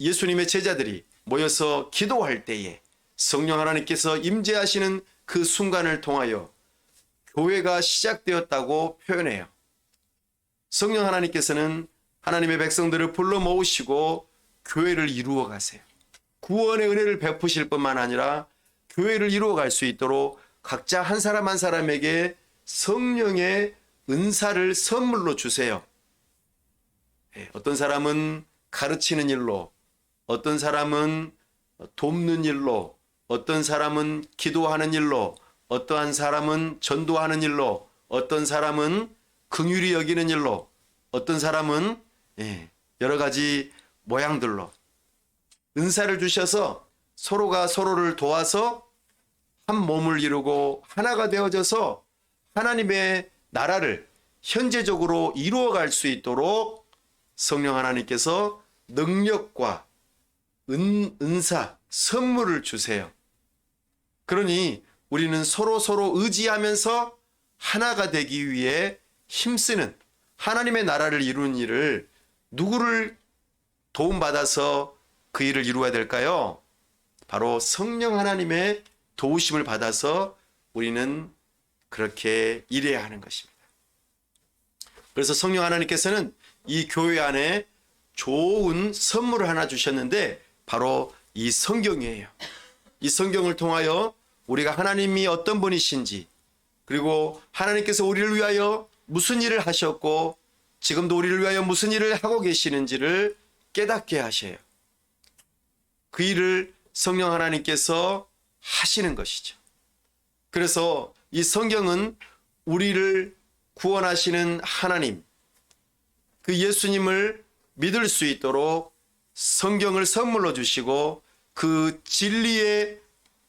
[SPEAKER 1] 예수님의 제자들이 모여서 기도할 때에 성령 하나님께서 임재하시는 그 순간을 통하여 교회가 시작되었다고 표현해요. 성령 하나님께서는 하나님의 백성들을 불러 모으시고 교회를 이루어 가세요. 구원의 은혜를 베푸실 뿐만 아니라 교회를 이루어 갈 수 있도록 각자 한 사람 한 사람에게 성령의 은사를 선물로 주세요. 어떤 사람은 가르치는 일로, 어떤 사람은 돕는 일로, 어떤 사람은 기도하는 일로, 어떠한 사람은 전도하는 일로, 어떤 사람은 긍휼히 여기는 일로, 어떤 사람은 여러 가지 모양들로 은사를 주셔서 서로가 서로를 도와서 한 몸을 이루고 하나가 되어져서 하나님의 나라를 현재적으로 이루어갈 수 있도록 성령 하나님께서 능력과 은사, 선물을 주세요. 그러니 우리는 서로 의지하면서 하나가 되기 위해 힘쓰는 하나님의 나라를 이루는 일을 누구를 도움받아서 그 일을 이루어야 될까요? 바로 성령 하나님의 도우심을 받아서 우리는 그렇게 일해야 하는 것입니다. 그래서 성령 하나님께서는 이 교회 안에 좋은 선물을 하나 주셨는데 바로 이 성경이에요. 이 성경을 통하여 우리가 하나님이 어떤 분이신지, 그리고 하나님께서 우리를 위하여 무슨 일을 하셨고 지금도 우리를 위하여 무슨 일을 하고 계시는지를 깨닫게 하셔요. 그 일을 성령 하나님께서 하시는 것이죠. 그래서 이 성경은 우리를 구원하시는 하나님, 그 예수님을 믿을 수 있도록 성경을 선물로 주시고 그 진리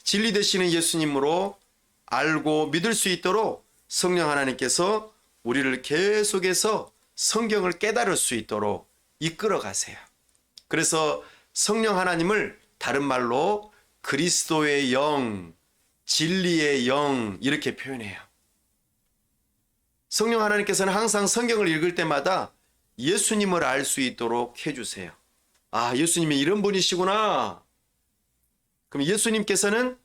[SPEAKER 1] 되시는 예수님으로 알고 믿을 수 있도록 성령 하나님께서 우리를 계속해서 성경을 깨달을 수 있도록 이끌어 가세요. 그래서 성령 하나님을 다른 말로 그리스도의 영, 진리의 영 이렇게 표현해요. 성령 하나님께서는 항상 성경을 읽을 때마다 예수님을 알 수 있도록 해주세요. 아, 예수님이 이런 분이시구나. 그럼 예수님께서는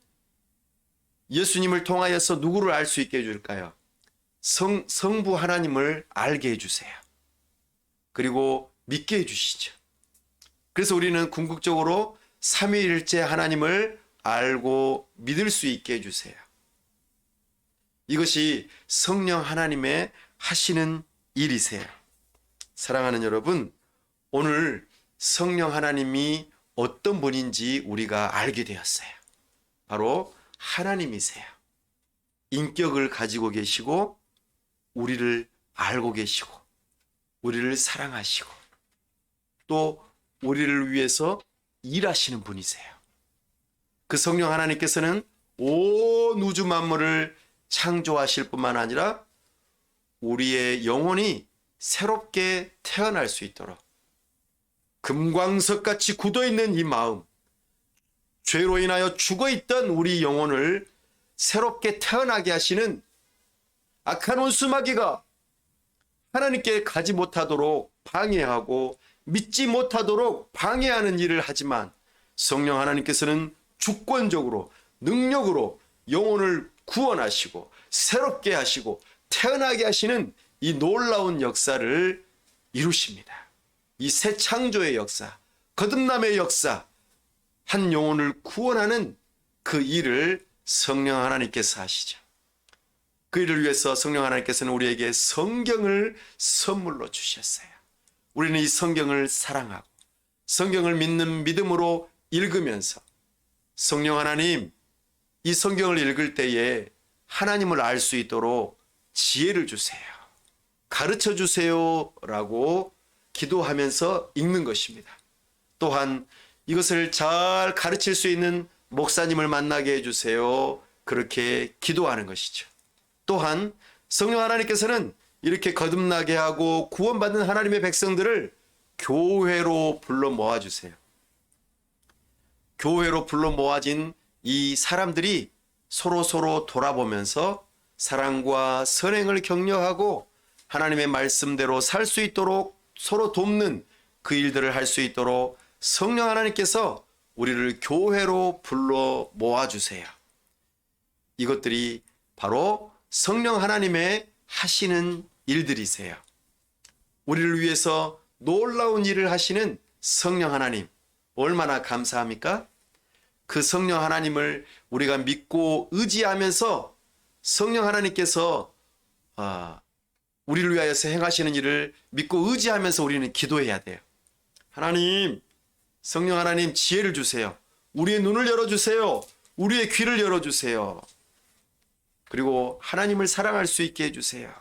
[SPEAKER 1] 예수님을 통하여서 누구를 알 수 있게 해줄까요? 성부 하나님을 알게 해주세요. 그리고 믿게 해주시죠. 그래서 우리는 궁극적으로 삼위일체 하나님을 알고 믿을 수 있게 해주세요. 이것이 성령 하나님의 하시는 일이세요. 사랑하는 여러분, 오늘 성령 하나님이 어떤 분인지 우리가 알게 되었어요. 바로 하나님이세요. 인격을 가지고 계시고 우리를 알고 계시고 우리를 사랑하시고 또 우리를 위해서 일하시는 분이세요. 그 성령 하나님께서는 온 우주 만물을 창조하실 뿐만 아니라 우리의 영혼이 새롭게 태어날 수 있도록 금광석같이 굳어있는 이 마음, 죄로 인하여 죽어있던 우리 영혼을 새롭게 태어나게 하시는 악한 원수마귀가 하나님께 가지 못하도록 방해하고 믿지 못하도록 방해하는 일을 하지만 성령 하나님께서는 주권적으로 능력으로 영혼을 구원하시고 새롭게 하시고 태어나게 하시는 이 놀라운 역사를 이루십니다. 이 새 창조의 역사, 거듭남의 역사, 한 영혼을 구원하는 그 일을 성령 하나님께서 하시죠. 그 일을 위해서 성령 하나님께서는 우리에게 성경을 선물로 주셨어요. 우리는 이 성경을 사랑하고 성경을 믿는 믿음으로 읽으면서 성령 하나님, 이 성경을 읽을 때에 하나님을 알 수 있도록 지혜를 주세요. 가르쳐 주세요 라고 기도하면서 읽는 것입니다. 또한 이것을 잘 가르칠 수 있는 목사님을 만나게 해주세요. 그렇게 기도하는 것이죠. 또한 성령 하나님께서는 이렇게 거듭나게 하고 구원받는 하나님의 백성들을 교회로 불러 모아주세요. 교회로 불러 모아진 이 사람들이 서로 돌아보면서 사랑과 선행을 격려하고 하나님의 말씀대로 살 수 있도록 서로 돕는 그 일들을 할 수 있도록 성령 하나님께서 우리를 교회로 불러 모아주세요. 이것들이 바로 성령 하나님의 하시는 일들이세요. 우리를 위해서 놀라운 일을 하시는 성령 하나님, 얼마나 감사합니까? 그 성령 하나님을 우리가 믿고 의지하면서 성령 하나님께서 우리를 위하여서 행하시는 일을 믿고 의지하면서 우리는 기도해야 돼요. 하나님, 성령 하나님 지혜를 주세요. 우리의 눈을 열어주세요. 우리의 귀를 열어주세요. 그리고 하나님을 사랑할 수 있게 해주세요.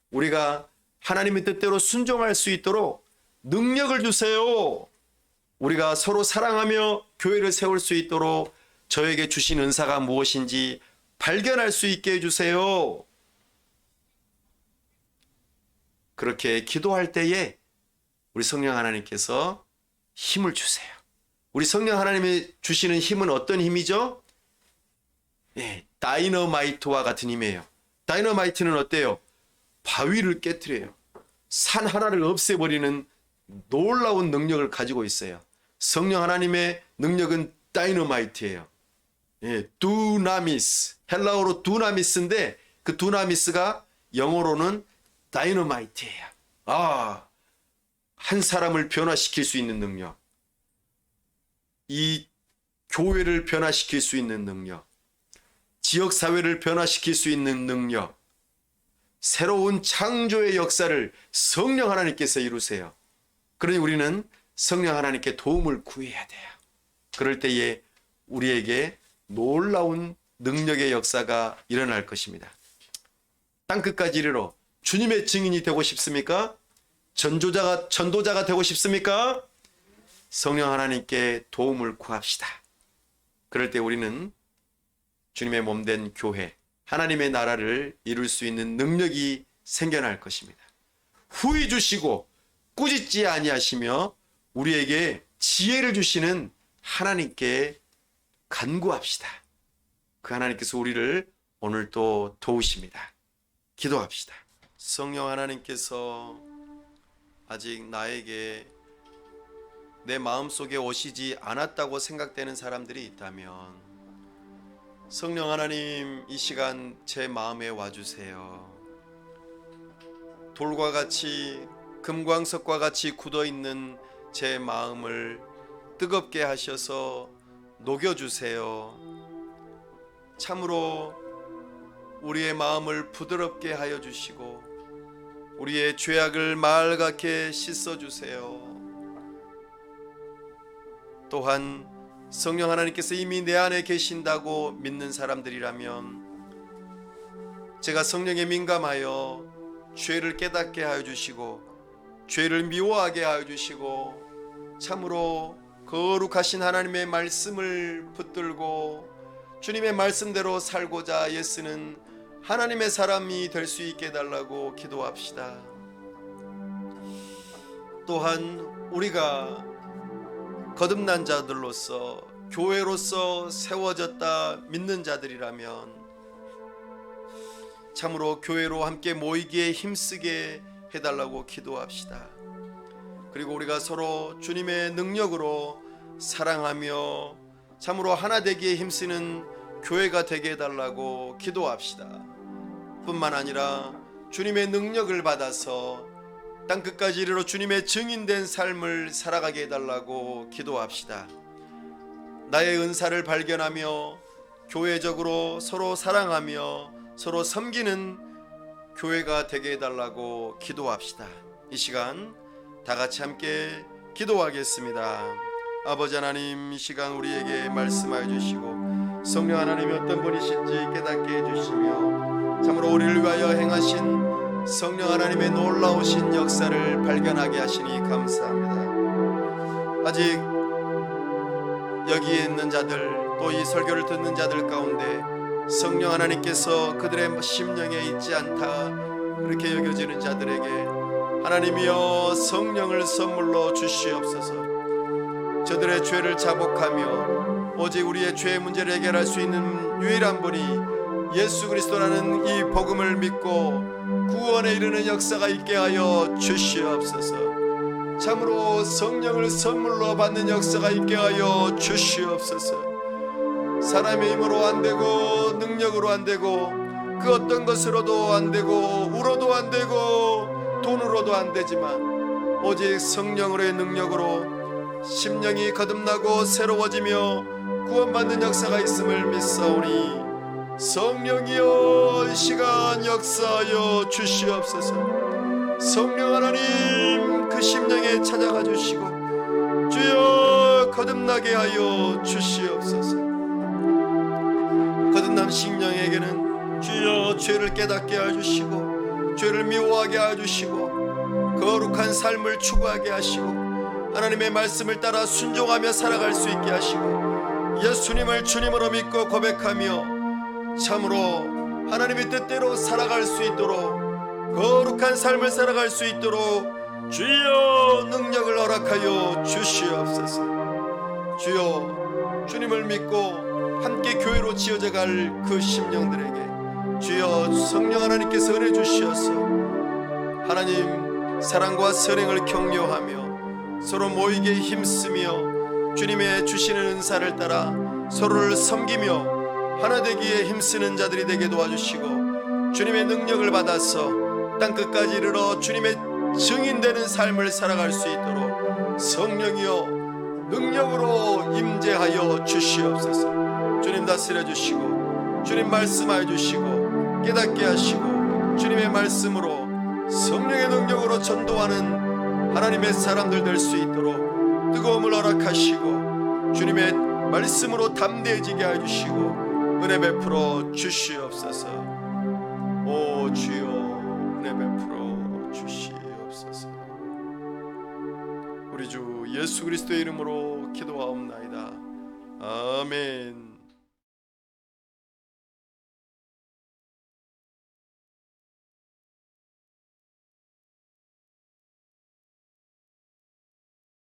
[SPEAKER 1] 우리가 하나님의 뜻대로 순종할 수 있도록 능력을 주세요. 우리가 서로 사랑하며 교회를 세울 수 있도록 저에게 주신 은사가 무엇인지 발견할 수 있게 해주세요. 그렇게 기도할 때에 우리 성령 하나님께서 힘을 주세요. 우리 성령 하나님이 주시는 힘은 어떤 힘이죠? 다이너마이트와 같은 힘이에요. 다이너마이트는 어때요? 바위를 깨트려요. 산 하나를 없애버리는 놀라운 능력을 가지고 있어요. 성령 하나님의 능력은 다이너마이트예요. 두나미스, 헬라어로 두나미스인데 그 두나미스가 영어로는 다이너마이트예요. 한 사람을 변화시킬 수 있는 능력, 이 교회를 변화시킬 수 있는 능력, 지역사회를 변화시킬 수 있는 능력, 새로운 창조의 역사를 성령 하나님께서 이루세요. 그러니 우리는 성령 하나님께 도움을 구해야 돼요. 그럴 때에 우리에게 놀라운 능력의 역사가 일어날 것입니다. 땅끝까지 이르러 주님의 증인이 되고 싶습니까? 전도자가 되고 싶습니까? 성령 하나님께 도움을 구합시다. 그럴 때 우리는 주님의 몸된 교회, 하나님의 나라를 이룰 수 있는 능력이 생겨날 것입니다. 후히 주시고 꾸짖지 아니하시며 우리에게 지혜를 주시는 하나님께 간구합시다. 그 하나님께서 우리를 오늘 또 도우십니다. 기도합시다. 성령 하나님께서 아직 나에게 내 마음속에 오시지 않았다고 생각되는 사람들이 있다면 성령 하나님, 이 시간 제 마음에 와주세요. 돌과 같이 금광석과 같이 굳어있는 제 마음을 뜨겁게 하셔서 녹여주세요. 참으로 우리의 마음을 부드럽게 하여 주시고 우리의 죄악을 맑게 씻어주세요. 또한 성령 하나님께서 이미 내 안에 계신다고 믿는 사람들이라면 제가 성령에 민감하여 죄를 깨닫게 하여 주시고 죄를 미워하게 하여 주시고 참으로 거룩하신 하나님의 말씀을 붙들고 주님의 말씀대로 살고자 애쓰는 하나님의 사람이 될 수 있게 해달라고 기도합시다. 또한 우리가 거듭난 자들로서 교회로서 세워졌다 믿는 자들이라면 참으로 교회로 함께 모이기에 힘쓰게 해달라고 기도합시다. 그리고 우리가 서로 주님의 능력으로 사랑하며 참으로 하나 되기에 힘쓰는 교회가 되게 해달라고 기도합시다. 뿐만 아니라 주님의 능력을 받아서 땅끝까지 이르러 주님의 증인된 삶을 살아가게 해달라고 기도합시다. 나의 은사를 발견하며 교회적으로 서로 사랑하며 서로 섬기는 교회가 되게 해달라고 기도합시다. 이 시간 다 같이 함께 기도하겠습니다. 아버지 하나님, 이 시간 우리에게 말씀하여 주시고 성령 하나님이 어떤 분이신지 깨닫게 해주시며 참으로 우리를 위하여 행하신 성령 하나님의 놀라우신 역사를 발견하게 하시니 감사합니다. 아직 여기에 있는 자들 또 이 설교를 듣는 자들 가운데 성령 하나님께서 그들의 심령에 있지 않다 그렇게 여겨지는 자들에게 하나님이여 성령을 선물로 주시옵소서. 저들의 죄를 자복하며 오직 우리의 죄의 문제를 해결할 수 있는 유일한 분이 예수 그리스도라는 이 복음을 믿고 구원에 이르는 역사가 있게 하여 주시옵소서. 참으로 성령을 선물로 받는 역사가 있게 하여 주시옵소서. 사람의 힘으로 안 되고 능력으로 안 되고 그 어떤 것으로도 안 되고 우로도 안 되고 돈으로도 안 되지만 오직 성령으로의 능력으로 심령이 거듭나고 새로워지며 구원받는 역사가 있음을 믿사오니 성령이여 이 시간 역사하여 주시옵소서. 성령 하나님 그 심령에 찾아가 주시고 주여 거듭나게 하여 주시옵소서. 거듭난 심령에게는 주여 죄를 깨닫게 해주시고 죄를 미워하게 해주시고 거룩한 삶을 추구하게 하시고 하나님의 말씀을 따라 순종하며 살아갈 수 있게 하시고 예수님을 주님으로 믿고 고백하며 참으로 하나님의 뜻대로 살아갈 수 있도록 거룩한 삶을 살아갈 수 있도록 주여 능력을 허락하여 주시옵소서. 주여 주님을 믿고 함께 교회로 지어져 갈 그 심령들에게 주여 성령 하나님께서 은혜 주시어서 하나님 사랑과 선행을 격려하며 서로 모이게 힘쓰며 주님의 주시는 은사를 따라 서로를 섬기며 하나 되기에 힘쓰는 자들이 되게 도와주시고 주님의 능력을 받아서 땅끝까지 이르러 주님의 증인되는 삶을 살아갈 수 있도록 성령이여 능력으로 임재하여 주시옵소서. 주님 다스려 주시고 주님 말씀하여 주시고 깨닫게 하시고 주님의 말씀으로 성령의 능력으로 전도하는 하나님의 사람들 될 수 있도록 뜨거움을 허락하시고 주님의 말씀으로 담대해지게 해주시고 은혜 베풀어 주시옵소서. 오 주여 은혜 베풀어 주시옵소서. 우리 주 예수 그리스도의 이름으로 기도하옵나이다. 아멘.